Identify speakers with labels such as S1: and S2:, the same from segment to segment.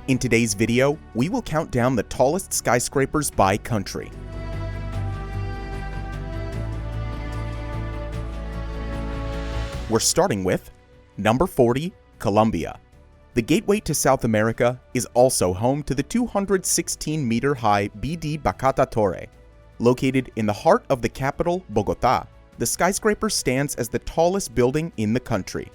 S1: In today's video, we will count down the tallest skyscrapers by country. We're starting with number 40, Colombia. The gateway to South America is also home to the 216-meter-high BD Bacata Torre. Located in the heart of the capital, Bogotá, the skyscraper stands as the tallest building in the country.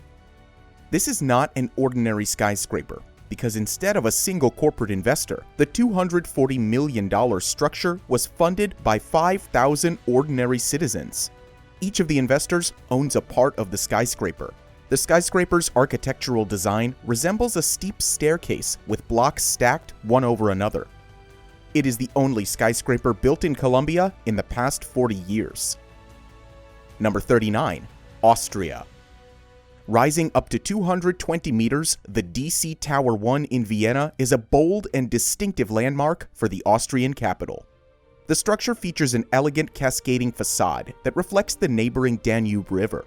S1: This is not an ordinary skyscraper, because instead of a single corporate investor, the $240 million structure was funded by 5,000 ordinary citizens. Each of the investors owns a part of the skyscraper. The skyscraper's architectural design resembles a steep staircase with blocks stacked one over another. It is the only skyscraper built in Colombia in the past 40 years. Number 39, Austria. Rising up to 220 meters, the DC Tower 1 in Vienna is a bold and distinctive landmark for the Austrian capital. The structure features an elegant cascading facade that reflects the neighboring Danube River.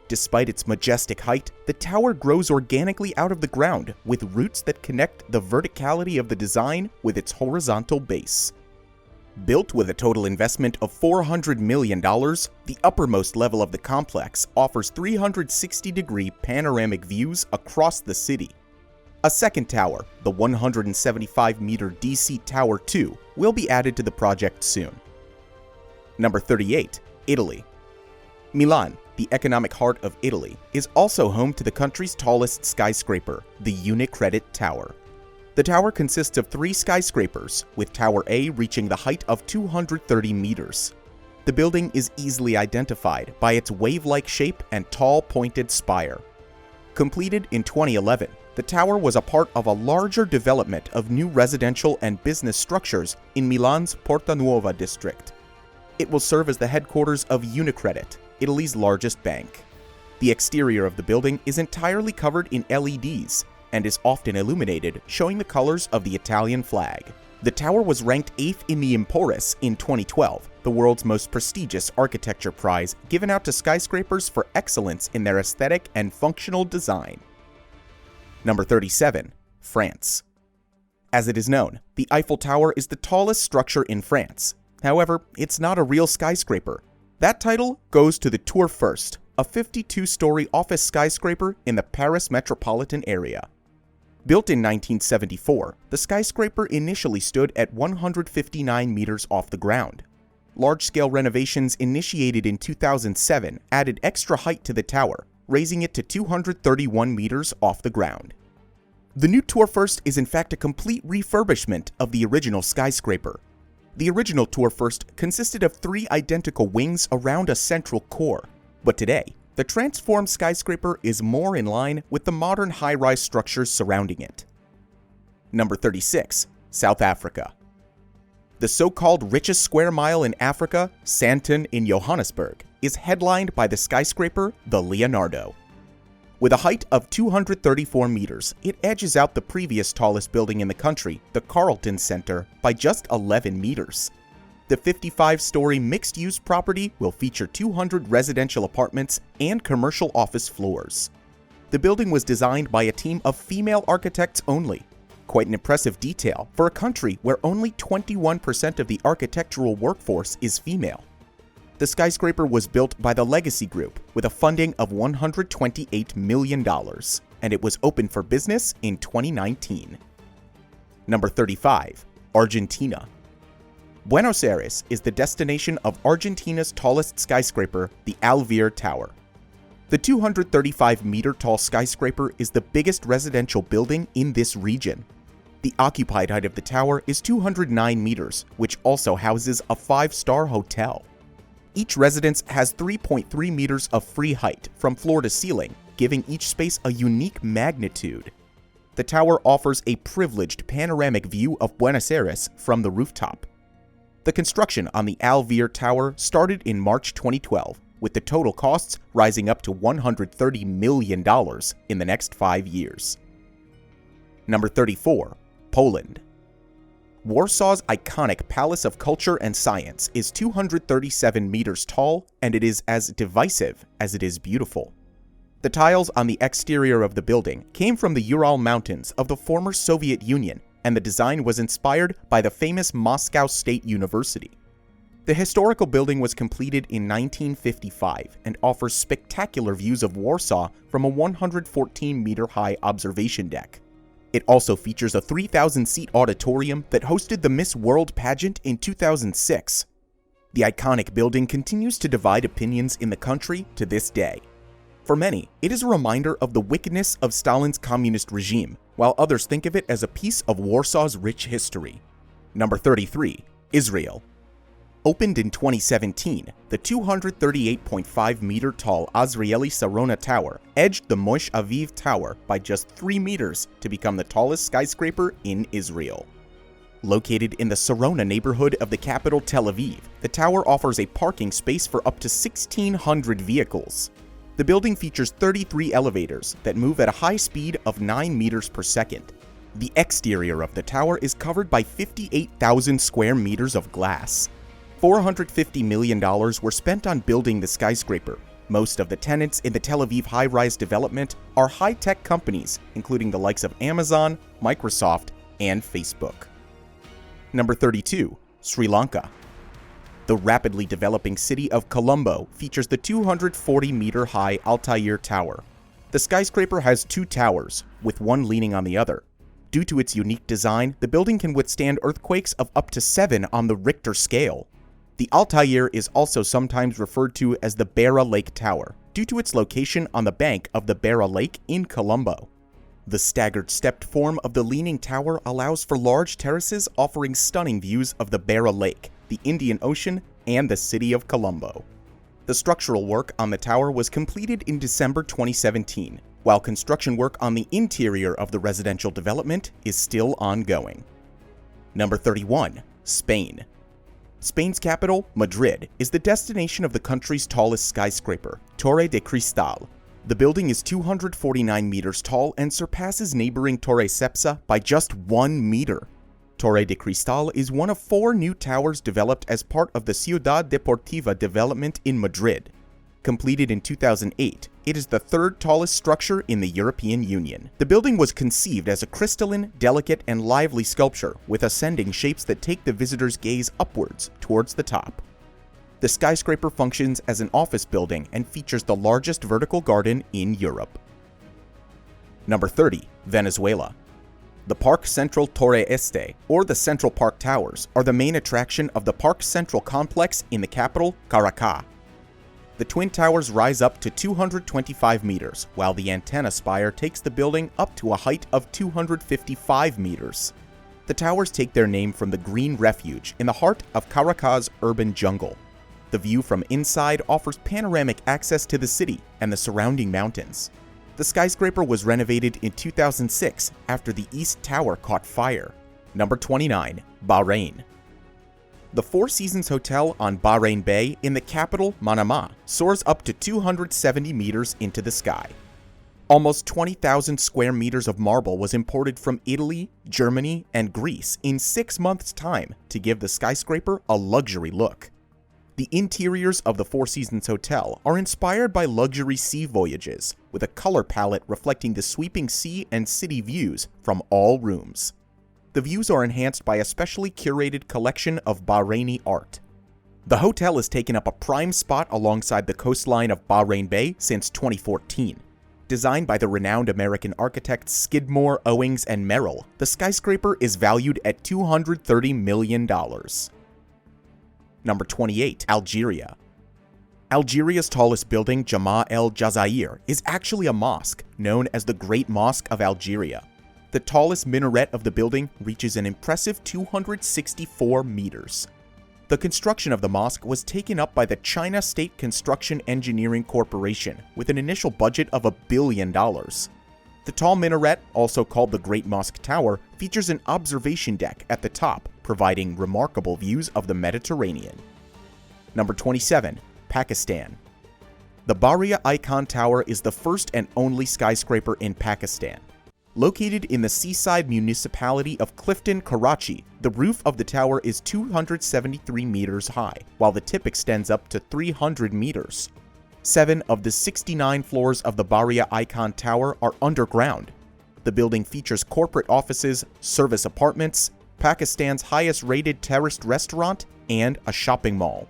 S1: Despite its majestic height, the tower grows organically out of the ground with roots that connect the verticality of the design with its horizontal base. Built with a total investment of $400 million, the uppermost level of the complex offers 360-degree panoramic views across the city. A second tower, the 175-meter DC Tower 2, will be added to the project soon. Number 38, Italy. Milan, the economic heart of Italy, is also home to the country's tallest skyscraper, the Unicredit Tower. The tower consists of 3 skyscrapers, with Tower A reaching the height of 230 meters. The building is easily identified by its wave-like shape and tall, pointed spire. Completed in 2011, the tower was a part of a larger development of new residential and business structures in Milan's Porta Nuova district. It will serve as the headquarters of Unicredit, Italy's largest bank. The exterior of the building is entirely covered in LEDs and is often illuminated, showing the colors of the Italian flag. The tower was ranked 8th in the Emporis in 2012, the world's most prestigious architecture prize given out to skyscrapers for excellence in their aesthetic and functional design. Number 37, France. As it is known, the Eiffel Tower is the tallest structure in France. However, it's not a real skyscraper. That title goes to the Tour First, a 52-story office skyscraper in the Paris metropolitan area. Built in 1974, the skyscraper initially stood at 159 meters off the ground. Large-scale renovations initiated in 2007 added extra height to the tower, raising it to 231 meters off the ground. The new Tour First is in fact a complete refurbishment of the original skyscraper. The original Tour First consisted of 3 identical wings around a central core, but today, the transformed skyscraper is more in line with the modern high-rise structures surrounding it. Number 36, South Africa. The so-called richest square mile in Africa, Sandton in Johannesburg, is headlined by the skyscraper, the Leonardo. With a height of 234 meters, it edges out the previous tallest building in the country, the Carlton Center, by just 11 meters. The 55-story mixed-use property will feature 200 residential apartments and commercial office floors. The building was designed by a team of female architects only. Quite an impressive detail for a country where only 21% of the architectural workforce is female. The skyscraper was built by the Legacy Group with a funding of $128 million, and it was open for business in 2019. Number 35, Argentina. Buenos Aires is the destination of Argentina's tallest skyscraper, the Alvear Tower. The 235-meter-tall skyscraper is the biggest residential building in this region. The occupied height of the tower is 209 meters, which also houses a 5-star hotel. Each residence has 3.3 meters of free height from floor to ceiling, giving each space a unique magnitude. The tower offers a privileged panoramic view of Buenos Aires from the rooftop. The construction on the Alvear Tower started in March 2012, with the total costs rising up to $130 million in the next 5 years. Number 34, Poland. Warsaw's iconic Palace of Culture and Science is 237 meters tall, and it is as divisive as it is beautiful. The tiles on the exterior of the building came from the Ural Mountains of the former Soviet Union, and the design was inspired by the famous Moscow State University. The historical building was completed in 1955 and offers spectacular views of Warsaw from a 114-meter-high observation deck. It also features a 3,000-seat auditorium that hosted the Miss World pageant in 2006. The iconic building continues to divide opinions in the country to this day. For many, it is a reminder of the wickedness of Stalin's communist regime, while others think of it as a piece of Warsaw's rich history. Number 33. Israel. Opened in 2017, the 238.5-meter-tall Azrieli Sarona Tower edged the Mosh Aviv Tower by just 3 meters to become the tallest skyscraper in Israel. Located in the Sarona neighborhood of the capital Tel Aviv, the tower offers a parking space for up to 1,600 vehicles. The building features 33 elevators that move at a high speed of 9 meters per second. The exterior of the tower is covered by 58,000 square meters of glass. $450 million were spent on building the skyscraper. Most of the tenants in the Tel Aviv high-rise development are high-tech companies, including the likes of Amazon, Microsoft, and Facebook. Number 32. Sri Lanka. The rapidly developing city of Colombo features the 240-meter-high Altair Tower. The skyscraper has 2 towers, with one leaning on the other. Due to its unique design, the building can withstand earthquakes of up to 7 on the Richter scale. The Altair is also sometimes referred to as the Beira Lake Tower, due to its location on the bank of the Beira Lake in Colombo. The staggered stepped form of the leaning tower allows for large terraces offering stunning views of the Beira Lake, the Indian Ocean, and the city of Colombo. The structural work on the tower was completed in December 2017, while construction work on the interior of the residential development is still ongoing. Number 31. Spain. Spain's capital, Madrid, is the destination of the country's tallest skyscraper, Torre de Cristal. The building is 249 meters tall and surpasses neighboring Torre Cepsa by just 1 meter. Torre de Cristal is one of 4 new towers developed as part of the Ciudad Deportiva development in Madrid. Completed in 2008, it is the 3rd tallest structure in the European Union. The building was conceived as a crystalline, delicate, and lively sculpture with ascending shapes that take the visitor's gaze upwards towards the top. The skyscraper functions as an office building and features the largest vertical garden in Europe. Number 30. Venezuela. The Park Central Torre Este, or the Central Park Towers, are the main attraction of the Park Central complex in the capital, Caracas. The twin towers rise up to 225 meters, while the antenna spire takes the building up to a height of 255 meters. The towers take their name from the Green Refuge in the heart of Caracas' urban jungle. The view from inside offers panoramic access to the city and the surrounding mountains. The skyscraper was renovated in 2006 after the East Tower caught fire. Number 29. Bahrain. The Four Seasons Hotel on Bahrain Bay in the capital, Panama, soars up to 270 meters into the sky. Almost 20,000 square meters of marble was imported from Italy, Germany, and Greece in 6 months' time to give the skyscraper a luxury look. The interiors of the Four Seasons Hotel are inspired by luxury sea voyages, with a color palette reflecting the sweeping sea and city views from all rooms. The views are enhanced by a specially curated collection of Bahraini art. The hotel has taken up a prime spot alongside the coastline of Bahrain Bay since 2014. Designed by the renowned American architects Skidmore, Owings, and Merrill, the skyscraper is valued at $230 million. Number 28. Algeria. Algeria's tallest building, Jama el Jazair, is actually a mosque, known as the Great Mosque of Algeria. The tallest minaret of the building reaches an impressive 264 meters. The construction of the mosque was taken up by the China State Construction Engineering Corporation with an initial budget of $1 billion. The tall minaret, also called the Great Mosque Tower, features an observation deck at the top, providing remarkable views of the Mediterranean. Number 27. Pakistan. The Bahria Icon Tower is the first and only skyscraper in Pakistan. Located in the seaside municipality of Clifton, Karachi, the roof of the tower is 273 meters high, while the tip extends up to 300 meters. 7 of the 69 floors of the Bahrain Icon Tower are underground. The building features corporate offices, service apartments, Pakistan's highest-rated terraced restaurant, and a shopping mall.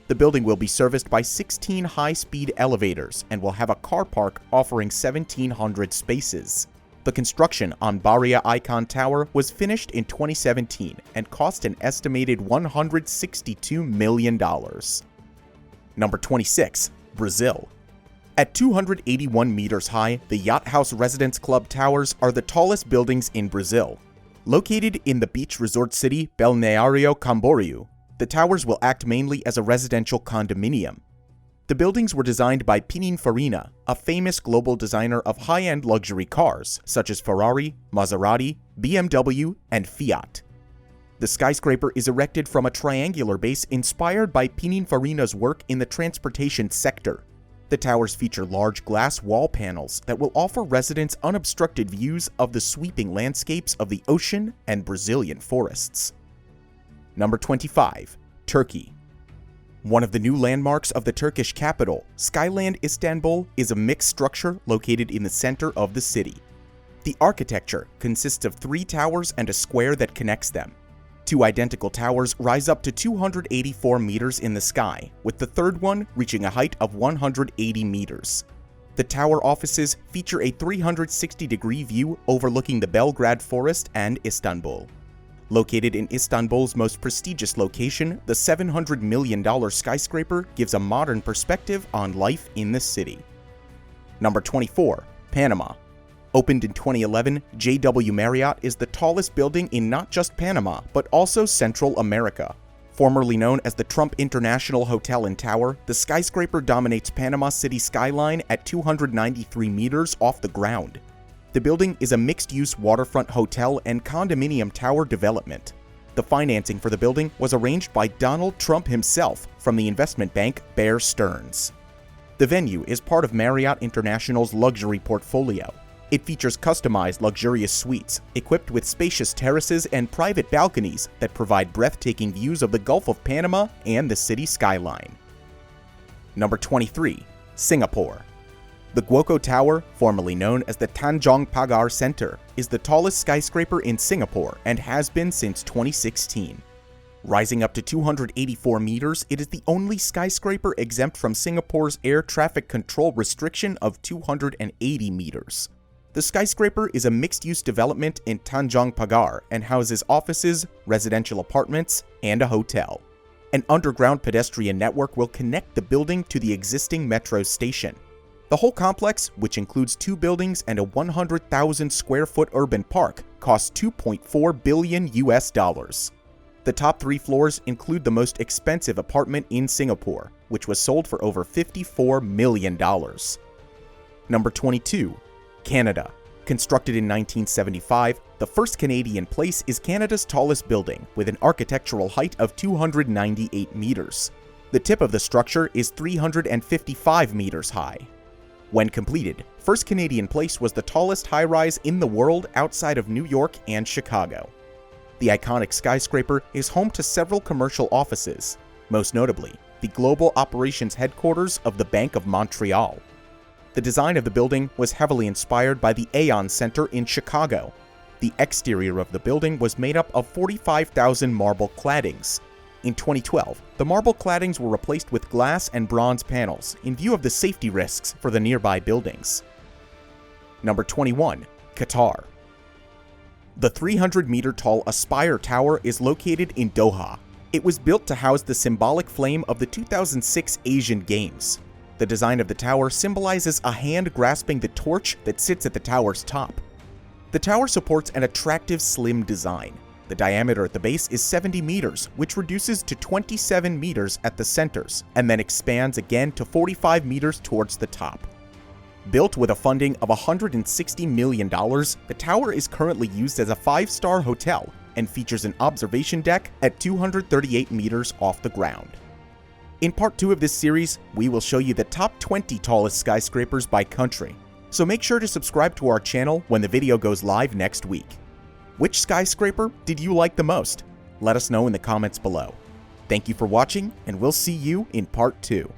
S1: The building will be serviced by 16 high-speed elevators and will have a car park offering 1,700 spaces. The construction on Bahrain Icon Tower was finished in 2017 and cost an estimated $162 million. Number 26. Brazil. At 281 meters high, the Yacht House Residence Club Towers are the tallest buildings in Brazil. Located in the beach resort city Balneário Camboriú, the towers will act mainly as a residential condominium. The buildings were designed by Pininfarina, a famous global designer of high-end luxury cars such as Ferrari, Maserati, BMW, and Fiat. The skyscraper is erected from a triangular base inspired by Pininfarina's work in the transportation sector. The towers feature large glass wall panels that will offer residents unobstructed views of the sweeping landscapes of the ocean and Brazilian forests. Number 25. Turkey. One of the new landmarks of the Turkish capital, Skyland Istanbul, is a mixed structure located in the center of the city. The architecture consists of 3 towers and a square that connects them. 2 identical towers rise up to 284 meters in the sky, with the third one reaching a height of 180 meters. The tower offices feature a 360-degree view overlooking the Belgrade forest and Istanbul. Located in Istanbul's most prestigious location, the $700 million skyscraper gives a modern perspective on life in the city. Number 24. Panama. Opened in 2011, JW Marriott is the tallest building in not just Panama, but also Central America. Formerly known as the Trump International Hotel and Tower, the skyscraper dominates Panama City skyline at 293 meters off the ground. The building is a mixed-use waterfront hotel and condominium tower development. The financing for the building was arranged by Donald Trump himself from the investment bank Bear Stearns. The venue is part of Marriott International's luxury portfolio. It features customized luxurious suites, equipped with spacious terraces and private balconies that provide breathtaking views of the Gulf of Panama and the city skyline. Number 23. Singapore. The Guoco Tower, formerly known as the Tanjong Pagar Center, is the tallest skyscraper in Singapore and has been since 2016. Rising up to 284 meters, it is the only skyscraper exempt from Singapore's air traffic control restriction of 280 meters. The skyscraper is a mixed-use development in Tanjong Pagar and houses offices, residential apartments, and a hotel. An underground pedestrian network will connect the building to the existing metro station. The whole complex, which includes 2 buildings and a 100,000 square foot urban park, costs $2.4 billion. The top 3 floors include the most expensive apartment in Singapore, which was sold for over $54 million. Number 22. Canada. Constructed in 1975, the First Canadian Place is Canada's tallest building, with an architectural height of 298 meters. The tip of the structure is 355 meters high. When completed, First Canadian Place was the tallest high-rise in the world outside of New York and Chicago. The iconic skyscraper is home to several commercial offices, most notably the global operations headquarters of the Bank of Montreal. The design of the building was heavily inspired by the Aon Center in Chicago. The exterior of the building was made up of 45,000 marble claddings. In 2012, the marble claddings were replaced with glass and bronze panels in view of the safety risks for the nearby buildings. Number 21. Qatar. The 300-meter-tall Aspire Tower is located in Doha. It was built to house the symbolic flame of the 2006 Asian Games. The design of the tower symbolizes a hand grasping the torch that sits at the tower's top. The tower supports an attractive slim design. The diameter at the base is 70 meters, which reduces to 27 meters at the centers, and then expands again to 45 meters towards the top. Built with a funding of $160 million, the tower is currently used as a 5-star hotel and features an observation deck at 238 meters off the ground. In part 2 of this series, we will show you the top 20 tallest skyscrapers by country, so make sure to subscribe to our channel when the video goes live next week. Which skyscraper did you like the most? Let us know in the comments below. Thank you for watching, and we'll see you in part 2.